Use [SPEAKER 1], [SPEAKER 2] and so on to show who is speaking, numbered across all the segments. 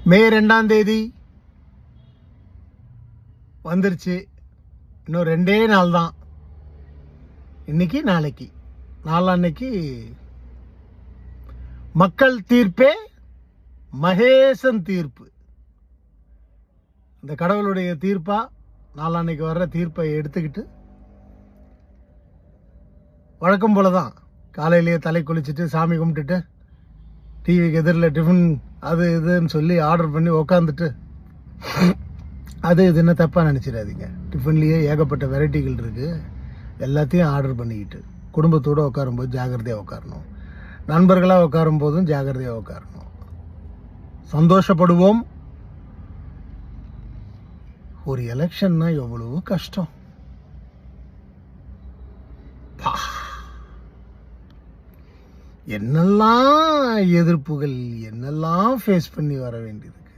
[SPEAKER 1] மே 2ஆம் தேதி வந்துருச்சு. இன்னும் 2 நாள் தான். இன்னைக்கு நாளைக்கு நாளான்னைக்கு மக்கள் தீர்ப்பே மகேசன் தீர்ப்பு. இந்த கடவுளுடைய தீர்ப்பா நாளான்னைக்கு வர்ற தீர்ப்பை எடுத்துக்கிட்டு வழக்கம் போலதான் காலையிலேயே தலை குளிச்சுட்டு சாமி கும்பிட்டுட்டு டிவிக்கு எதிரில் டிஃபன் அது இதுன்னு சொல்லி ஆர்டர் பண்ணி உக்காந்துட்டு அது இதுன்னு தப்பாக நினச்சிடாதீங்க. டிஃபன்லேயே ஏகப்பட்ட வெரைட்டிகள் இருக்குது. எல்லாத்தையும் ஆர்டர் பண்ணிக்கிட்டு குடும்பத்தோடு உட்காரும்போது ஜாகிரதையாக உட்காரணும். நண்பர்களாக உட்காரும் போதும் ஜாகிரதையாக உட்காரணும். சந்தோஷப்படுவோம். ஒரு எலெக்ஷன்னா எவ்வளவு கஷ்டம். என்னெல்லாம் எதிர்ப்புகள், என்னெல்லாம் ஃபேஸ் பண்ணி வர வேண்டியிருக்கு.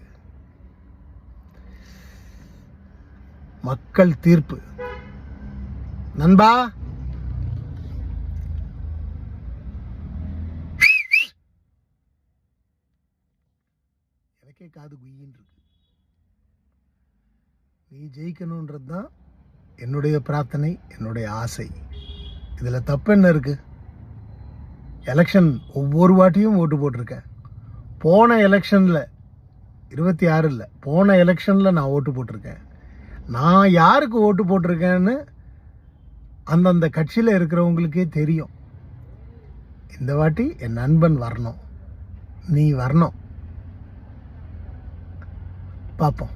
[SPEAKER 1] மக்கள் தீர்ப்பு நண்பா. எனக்கே காது குயின்னு இருக்கு. நீ ஜெயிக்கணுன்றது தான் என்னுடைய பிரார்த்தனை, என்னுடைய ஆசை. இதில் தப்பு என்ன இருக்கு? எலெக்ஷன் ஒவ்வொரு வாட்டியும் ஓட்டு போட்டிருக்கேன். போன எலெக்ஷனில் 26 போன எலெக்ஷனில் நான் ஓட்டு போட்டிருக்கேன். நான் யாருக்கு ஓட்டு போட்டிருக்கேன்னு அந்தந்த கட்சியில் இருக்கிறவங்களுக்கே தெரியும். இந்த வாட்டி என் நண்பன் வரணும், நீ வரணும். பார்ப்போம்.